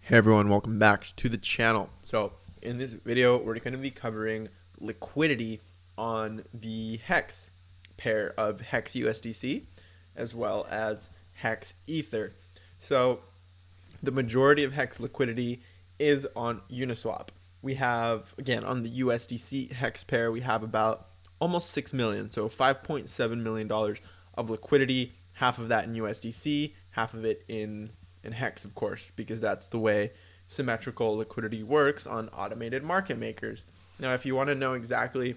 Hey everyone, welcome back to the channel. So in this video, we're going to be covering liquidity on the HEX pair of HEX USDC as well as HEX Ether. So the majority of HEX liquidity is on Uniswap. We have, again, on the USDC HEX pair, we have about almost 6 million, so $5.7 million of liquidity, half of that in USDC, half of it in HEX, of course, because that's the way symmetrical liquidity works on automated market makers. Now, if you want to know exactly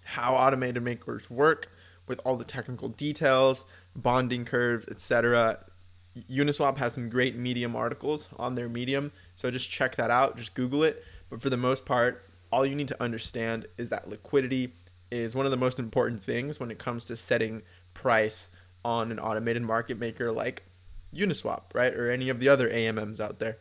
how automated makers work with all the technical details, bonding curves, etc., Uniswap has some great Medium articles on their Medium, so just check that out, just Google it. But for the most part, all you need to understand is that liquidity is one of the most important things when it comes to setting price on an automated market maker like Uniswap, right? Or any of the other AMMs out there.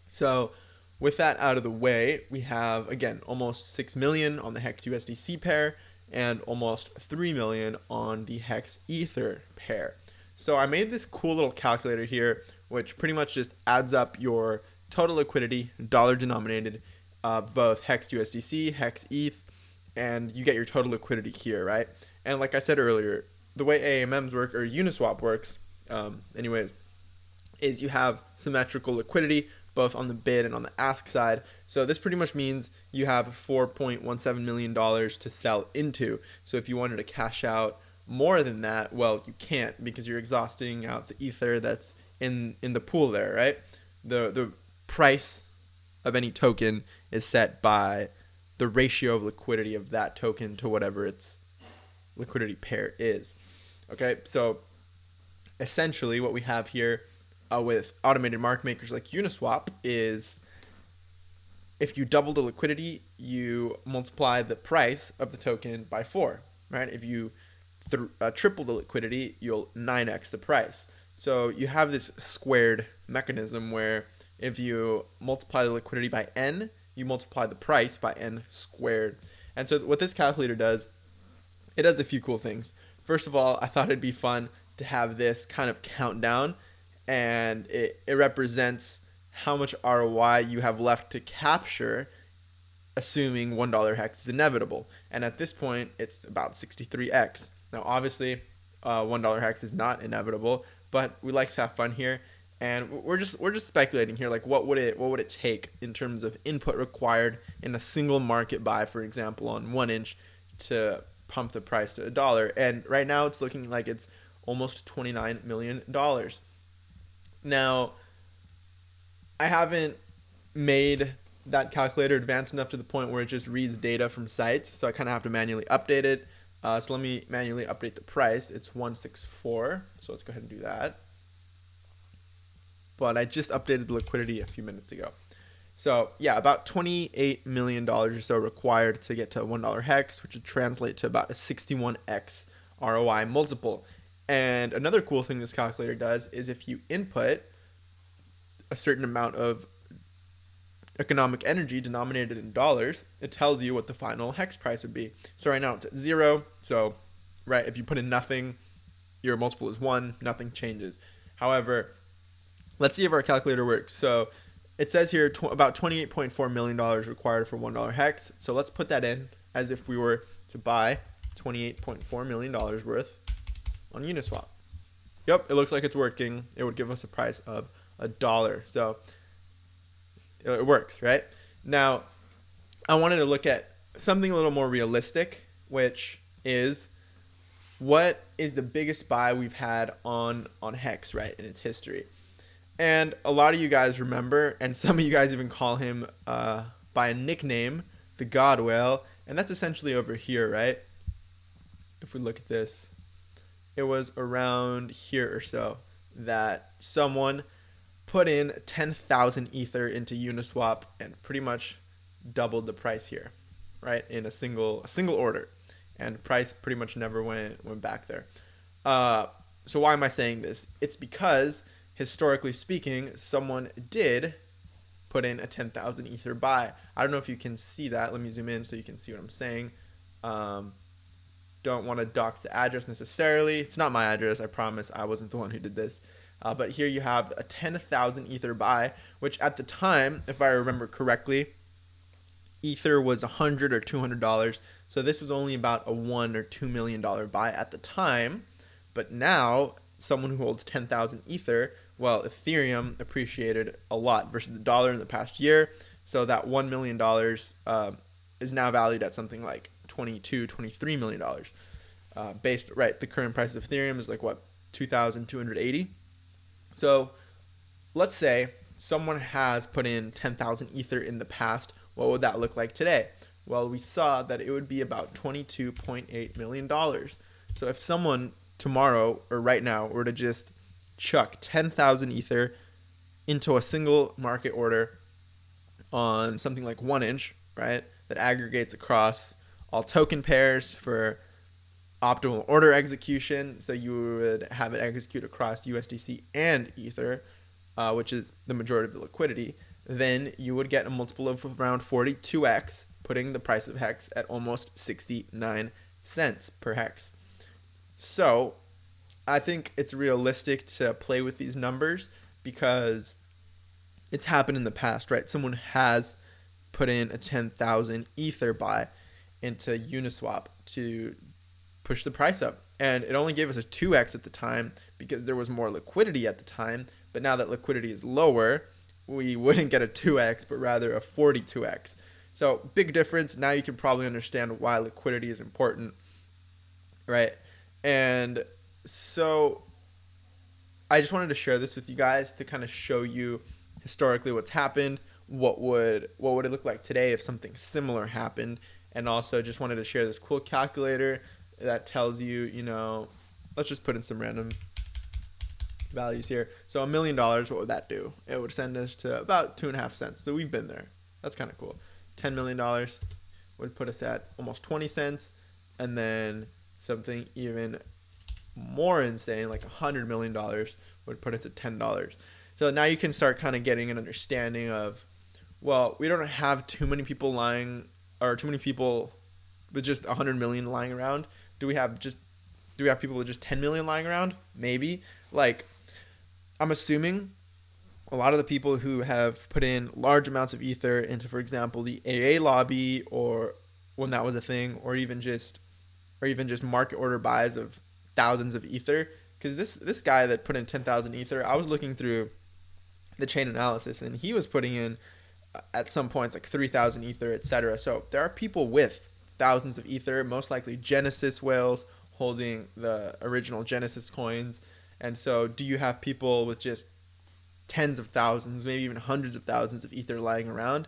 So with that out of the way, we have, again, almost 6 million on the HEX USDC pair and almost 3 million on the HEX Ether pair. So I made this cool little calculator here, which pretty much just adds up your total liquidity, dollar denominated, of both HEX USDC, HEX ETH, and you get your total liquidity here, right? And like I said earlier, the way AMMs work, or Uniswap works, anyways, is you have symmetrical liquidity both on the bid and on the ask side. So this pretty much means you have $4.17 million to sell into. So if you wanted to cash out more than that, well, you can't, because you're exhausting out the ether that's in the pool there, right? The price of any token is set by the ratio of liquidity of that token to whatever its liquidity pair is. Okay, so essentially what we have here with automated market makers like Uniswap is, if you double the liquidity, you multiply the price of the token by 4, right? If you triple the liquidity, you'll 9x the price. So you have this squared mechanism where if you multiply the liquidity by n, you multiply the price by n squared. And so what this calculator does, it does a few cool things. First of all, I thought it'd be fun to have this kind of countdown, and it represents how much ROI you have left to capture, assuming $1 HEX is inevitable. And at this point, it's about 63x. Now, obviously, $1 HEX is not inevitable, but we like to have fun here, and we're just speculating here. Like, what would it take in terms of input required in a single market buy, for example, on 1 inch, to pump the price to $1? And right now, it's looking like it's almost $29 million. Now, I haven't made that calculator advanced enough to the point where it just reads data from sites, so I kind of have to manually update it. So let me manually update the price. It's 164, so let's go ahead and do that. But I just updated the liquidity a few minutes ago. So yeah, about $28 million or so required to get to $1 HEX, which would translate to about a 61x ROI multiple. And another cool thing this calculator does is, if you input a certain amount of economic energy denominated in dollars, it tells you what the final HEX price would be. So right now it's at 0. So right, if you put in nothing, your multiple is 1, nothing changes. However, let's see if our calculator works. So it says here about $28.4 million required for $1 HEX. So let's put that in as if we were to buy $28.4 million worth on Uniswap. Yep, it looks like it's working. It would give us a price of $1. So it works, right? Now, I wanted to look at something a little more realistic, which is, what is the biggest buy we've had on HEX, right, in its history? And a lot of you guys remember, and some of you guys even call him by a nickname, the God Whale, and that's essentially over here, right? If we look at this, it was around here or so that someone put in 10,000 ether into Uniswap and pretty much doubled the price here, right, in a single order, and price pretty much never went back there. So why am I saying this? It's because, historically speaking, someone did put in a 10,000 ether buy. I don't know if you can see that. Let me zoom in so you can see what I'm saying. Don't want to dox the address necessarily. It's not my address, I promise. I wasn't the one who did this. But here you have a 10,000 Ether buy, which at the time, if I remember correctly, Ether was $100 or $200. So this was only about a $1 or $2 million buy at the time. But now, someone who holds 10,000 Ether, well, Ethereum appreciated a lot versus the dollar in the past year. So that $1 million is now valued at something like $22, $23 million. Based, right, the current price of Ethereum is like what, 2,280. So let's say someone has put in 10,000 Ether in the past. What would that look like today? Well, we saw that it would be about $22.8 million. So if someone tomorrow or right now were to just chuck 10,000 Ether into a single market order on something like 1inch, right, that aggregates across all token pairs for optimal order execution, so you would have it execute across USDC and Ether, which is the majority of the liquidity, then you would get a multiple of around 42x, putting the price of HEX at almost 69 cents per HEX. So I think it's realistic to play with these numbers because it's happened in the past, right? Someone has put in a 10,000 Ether buy into Uniswap to push the price up, and it only gave us a 2x at the time because there was more liquidity at the time. But now that liquidity is lower, we wouldn't get a 2x but rather a 42x. So big difference. Now you can probably understand why liquidity is important, right? And so I just wanted to share this with you guys to kind of show you historically what's happened, what would it look like today if something similar happened, and also just wanted to share this cool calculator that tells you, let's just put in some random values here. So $1 million, what would that do? It would send us to about 2.5 cents. So we've been there. That's kind of cool. $10 million would put us at almost 20 cents. And then something even more insane, like $100 million, would put us at $10. So now you can start kind of getting an understanding of, well, we don't have too many people with just 100 million lying around. Do we have people with just 10 million lying around? Maybe. Like, I'm assuming a lot of the people who have put in large amounts of Ether into, for example, the AA lobby, or when that was a thing, or even just market order buys of thousands of Ether. Because this guy that put in 10,000 Ether, I was looking through the chain analysis, and he was putting in at some points like 3,000 Ether, etc. So there are people with thousands of Ether, most likely Genesis whales holding the original Genesis coins. And so do you have people with just tens of thousands, maybe even hundreds of thousands of Ether lying around?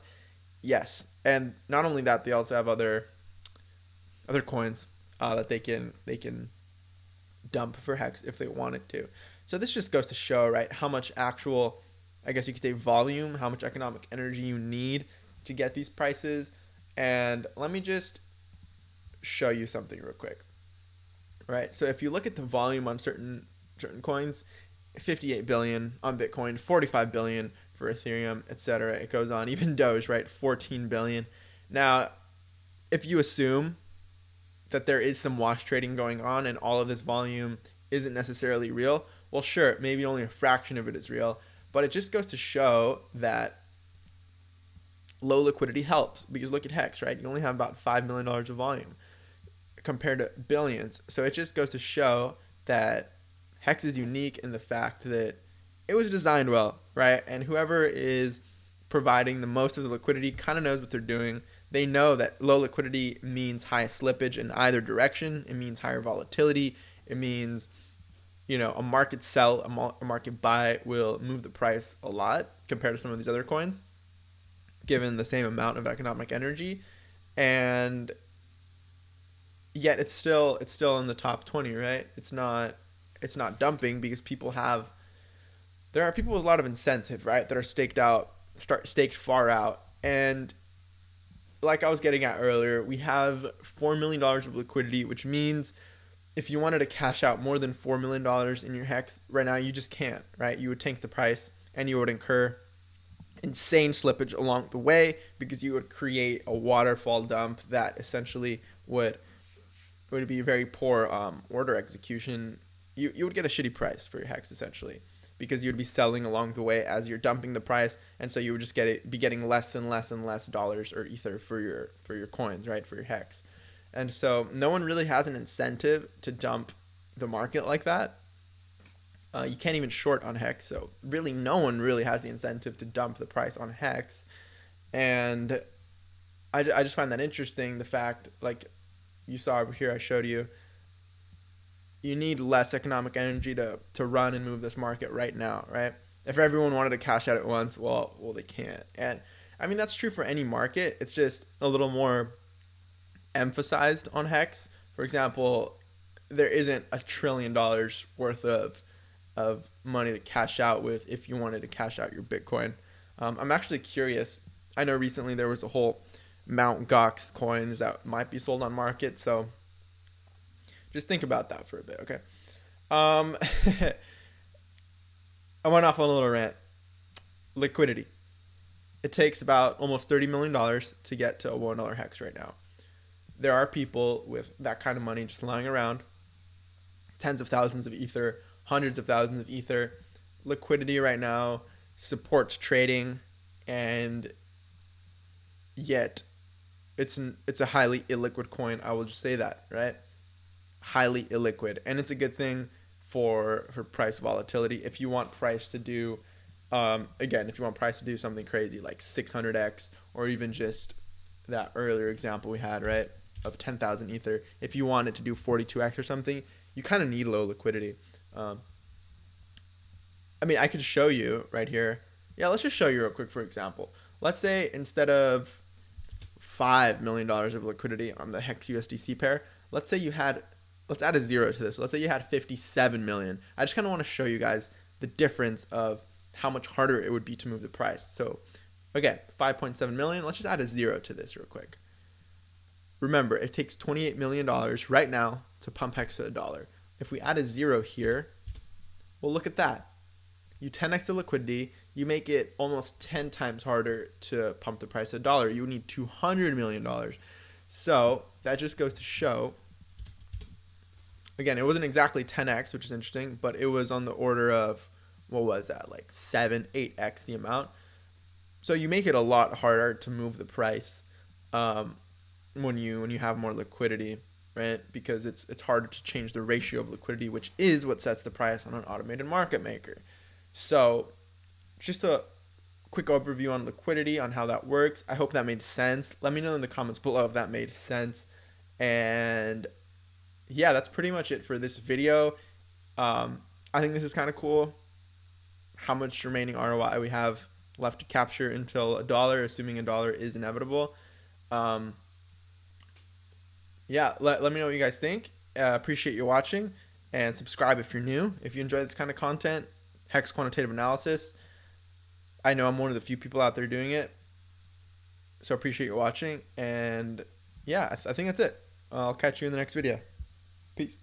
Yes. And not only that, they also have other coins that they can dump for HEX if they wanted to. So this just goes to show, right, how much actual, I guess you could say, volume, how much economic energy you need to get these prices. And let me just show you something real quick. Right, so if you look at the volume on certain coins, 58 billion on Bitcoin, 45 billion for Ethereum, etc. It goes on. Even Doge, right, 14 billion. Now, if you assume that there is some wash trading going on and all of this volume isn't necessarily real, well, sure, maybe only a fraction of it is real, but it just goes to show that low liquidity helps. Because look at HEX, right? You only have about $5 million of volume compared to billions. So it just goes to show that HEX is unique in the fact that it was designed well, right? And whoever is providing the most of the liquidity kind of knows what they're doing. They know that low liquidity means high slippage in either direction. It means higher volatility. It means, a market sell, a market buy will move the price a lot compared to some of these other coins, given the same amount of economic energy. And yet it's still in the top 20, right? It's not dumping because there are people with a lot of incentive, right, that are staked far out. And like I was getting at earlier, we have $4 million of liquidity, which means if you wanted to cash out more than $4 million in your HEX right now, you just can't, right? You would tank the price and you would incur insane slippage along the way because you would create a waterfall dump that essentially would be very poor order execution. You would get a shitty price for your HEX essentially. because you'd be selling along the way as you're dumping the price, and so you would just be getting less and less and less dollars or ether for your coins, right, for your hex. And so no one really has an incentive to dump the market like that. You can't even short on hex, so really no one really has the incentive to dump the price on hex. And I just find that interesting, the fact, like you saw over here, I showed you, you need less economic energy to run and move this market right now, right? If everyone wanted to cash out at once, well, they can't. And I mean, that's true for any market. It's just a little more emphasized on hex. For example, there isn't $1 trillion worth of money to cash out with if you wanted to cash out your Bitcoin. I'm actually curious. I know recently there was a whole Mount Gox coins that might be sold on market, so just think about that for a bit, okay? I went off on a little rant. Liquidity. It takes about almost $30 million to get to a $1 hex right now. There are people with that kind of money just lying around, tens of thousands of ether, hundreds of thousands of ether. Liquidity right now supports trading, and yet it's a highly illiquid coin. I will just say that, right? Highly illiquid, and it's a good thing for price volatility. If you want price to do if you want price to do something crazy like 600x, or even just that earlier example we had, right, of 10,000 ether, if you want it to do 42x or something, you kind of need low liquidity. I mean, I could show you right here. Yeah, let's just show you real quick. For example, let's say instead of $5 million of liquidity on the HEX USDC pair, let's say you had, let's add a zero to this. Let's say you had 57 million. I just kind of want to show you guys the difference of how much harder it would be to move the price. So again, 5.7 million. Let's just add a zero to this real quick. Remember, it takes $28 million right now to pump hex to $1. If we add a zero here, well, look at that. You 10x the liquidity, you make it almost 10 times harder to pump the price to $1. You would need $200 million. So that just goes to show, again, it wasn't exactly 10x, which is interesting, but it was on the order of, what was that, like 7, 8x the amount. So you make it a lot harder to move the price when you have more liquidity, right? Because it's harder to change the ratio of liquidity, which is what sets the price on an automated market maker. So just a quick overview on liquidity, on how that works. I hope that made sense. Let me know in the comments below if that made sense. And yeah, that's pretty much it for this video. I think this is kind of cool, how much remaining ROI we have left to capture until $1, assuming $1 is inevitable. Yeah, let me know what you guys think. Appreciate you watching, and subscribe if you're new. If you enjoy this kind of content, Hex quantitative analysis, I know I'm one of the few people out there doing it, so appreciate you watching. And yeah, I think that's it. I'll catch you in the next video. Peace.